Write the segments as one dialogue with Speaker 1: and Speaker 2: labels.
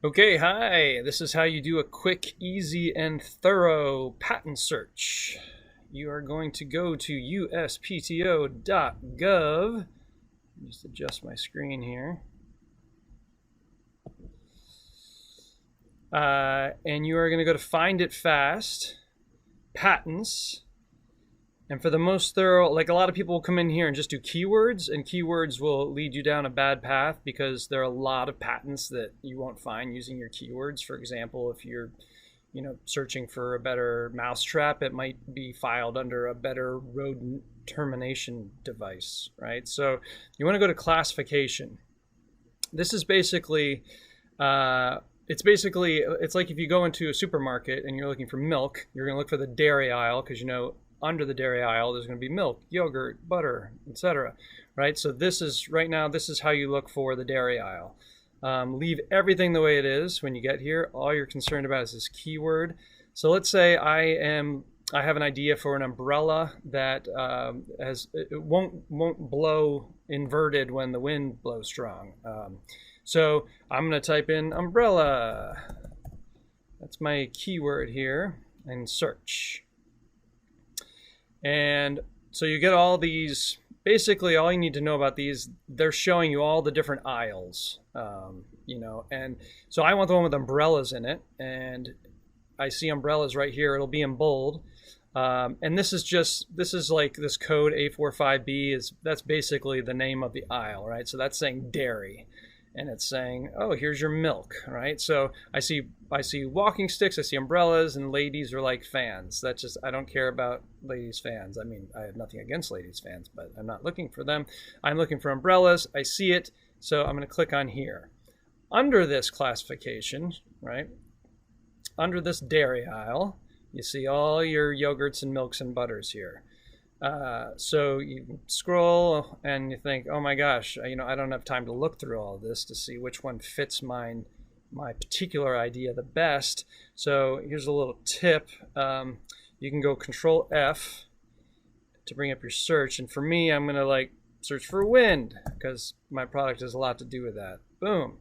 Speaker 1: Okay, hi. This is how you do a quick, easy, and thorough patent search. You are going to go to uspto.gov. Just adjust my screen here. And you are going to go to Find It Fast, Patents. And for the most thorough, like a lot of people will come in here and just do keywords, and keywords will lead you down a bad path because there are a lot of patents that you won't find using your keywords. For example, if you're searching for a better mousetrap, it might be filed under a better rodent termination device, right? So you want to go to classification. This is basically, it's like if you go into a supermarket and you're looking for milk, you're going to look for the dairy aisle because under the dairy aisle there's going to be milk, yogurt, butter, etc. Right? So this is how you look for the dairy aisle. Leave everything the way it is when you get here. All you're concerned about is this keyword. So let's say I have an idea for an umbrella that it won't blow inverted when the wind blows strong. So I'm going to type in umbrella. That's my keyword here, and search. And so you get all these. Basically, all you need to know about these, they're showing you all the different aisles, and so I want the one with umbrellas in it, and I see umbrellas right here. It'll be in bold, and this is like this code A45B that's basically the name of the aisle, right? So that's saying dairy, and it's saying, oh, here's your milk, right? So I see walking sticks, I see umbrellas, and ladies are like fans. I don't care about ladies fans. I mean, I have nothing against ladies fans, but I'm not looking for them. I'm looking for umbrellas. I see it, so I'm going to click on here. Under this classification, right, under this dairy aisle, you see all your yogurts and milks and butters here. So you scroll and you think, oh my gosh, I don't have time to look through all of this to see which one fits my particular idea the best. So here's a little tip. You can go Control F to bring up your search. And for me, I'm going to search for wind because my product has a lot to do with that. Boom.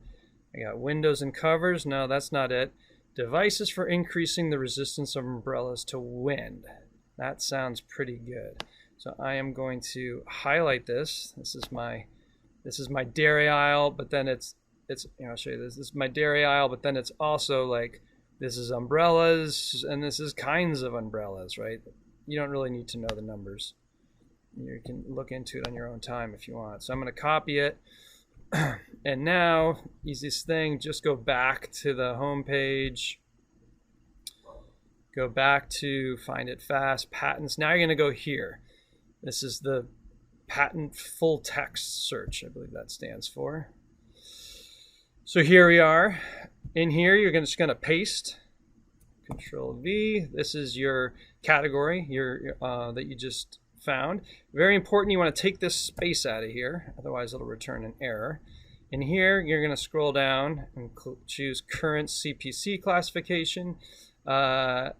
Speaker 1: I got windows and covers. No, that's not it. Devices for increasing the resistance of umbrellas to wind. That sounds pretty good. So I am going to highlight this. This is my dairy aisle, but then I'll show you this. This is my dairy aisle, but then it's also this is umbrellas, and this is kinds of umbrellas, right? You don't really need to know the numbers. You can look into it on your own time if you want. So I'm going to copy it. And now, easiest thing, just go back to the home page. Go back to Find It Fast, Patents. Now you're going to go here. This is the patent full text search, I believe that stands for. So here we are. In here, you're just going to paste. Control V. This is your category that you just found. Very important, you want to take this space out of here, otherwise it'll return an error. In here, you're going to scroll down and choose current CPC classification. You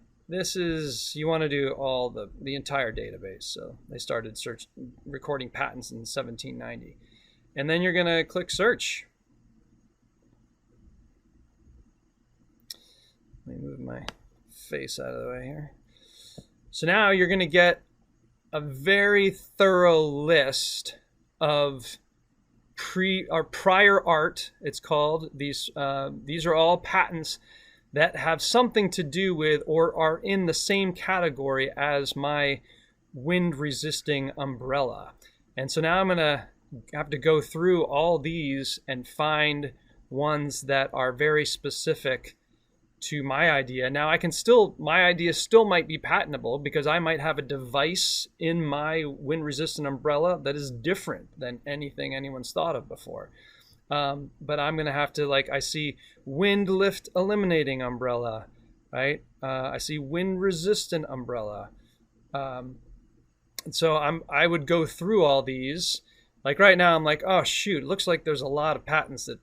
Speaker 1: want to do all the entire database. So they started recording patents in 1790. And then you're going to click search. Let me move my face out of the way here. So now you're going to get a very thorough list of prior art, it's called. These are all patents that have something to do with or are in the same category as my wind-resisting umbrella. And so now I'm going to have to go through all these and find ones that are very specific to my idea. Now my idea still might be patentable because I might have a device in my wind-resistant umbrella that is different than anything anyone's thought of before. But I'm going to have to, I see wind lift eliminating umbrella, right? I see wind resistant umbrella. So I would go through all these. Like right now, I'm like, oh shoot, it looks like there's a lot of patents that,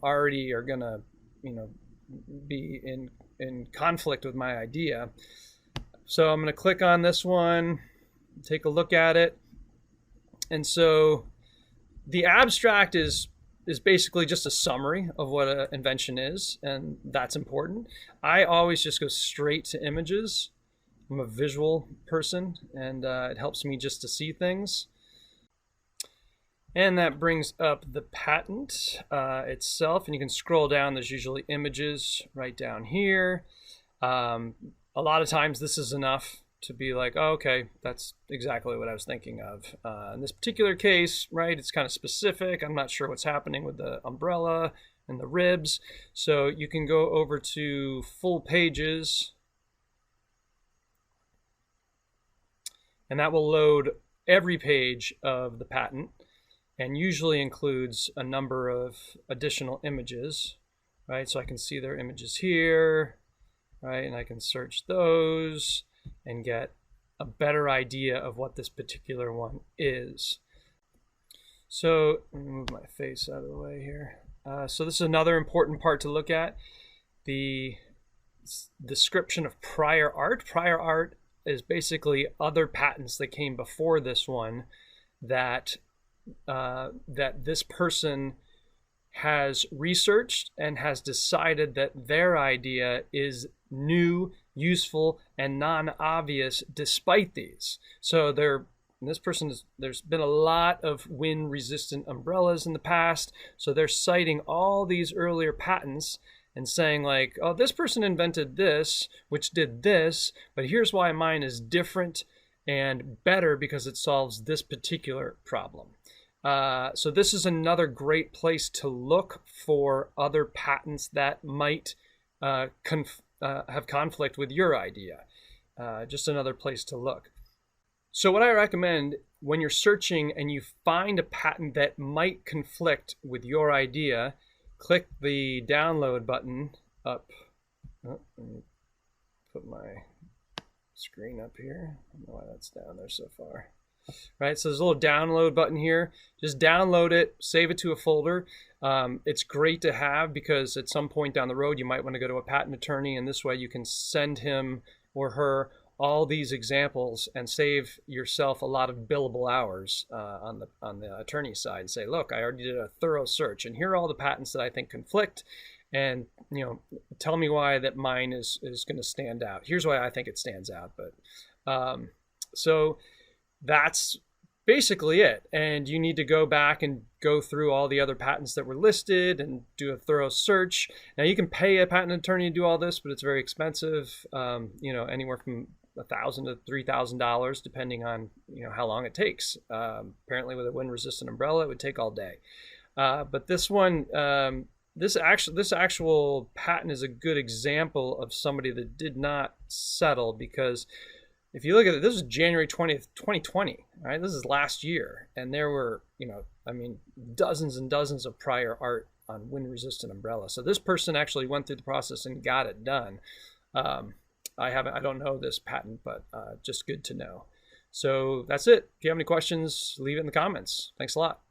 Speaker 1: already are going to, be in conflict with my idea. So I'm going to click on this one, take a look at it. And so the abstract is is basically just a summary of what an invention is, and that's important. I always just go straight to images. I'm a visual person, and it helps me just to see things. And that brings up the patent itself, and you can scroll down. There's usually images right down here. A lot of times this is enough to be like, oh, okay, that's exactly what I was thinking of. In this particular case, right, it's kind of specific. I'm not sure what's happening with the umbrella and the ribs. So you can go over to full pages, and that will load every page of the patent, and usually includes a number of additional images, right? So I can see their images here, right? And I can search those and get a better idea of what this particular one is. So let me move my face out of the way here. So this is another important part to look at, the description of prior art. Prior art is basically other patents that came before this one that this person has researched and has decided that their idea is new, useful, and non-obvious despite these. So there's been a lot of wind-resistant umbrellas in the past, so they're citing all these earlier patents and saying like, oh, this person invented this, which did this, but here's why mine is different and better because it solves this particular problem. So this is another great place to look for other patents that might have conflict with your idea. Just another place to look. So what I recommend when you're searching and you find a patent that might conflict with your idea, click the download button up. Oh, let me put my screen up here. I don't know why that's down there so far. Right, so there's a little download button here. Just download it, save it to a folder. It's great to have because at some point down the road you might want to go to a patent attorney, and this way you can send him or her all these examples and save yourself a lot of billable hours on the attorney side, and say, look, I already did a thorough search, and here are all the patents that I think conflict, and tell me why that mine is going to stand out. Here's why I think it stands out. But so that's basically it, and you need to go back and go through all the other patents that were listed and do a thorough search. Now you can pay a patent attorney to do all this, but it's very expensive, anywhere from $1,000 to $3,000 depending on how long it takes. Apparently with a wind resistant umbrella it would take all day, but this one, this actual patent is a good example of somebody that did not settle, because if you look at it, this is January 20th, 2020, right? This is last year. And there were, dozens and dozens of prior art on wind-resistant umbrella. So this person actually went through the process and got it done. I don't know this patent, but just good to know. So that's it. If you have any questions, leave it in the comments. Thanks a lot.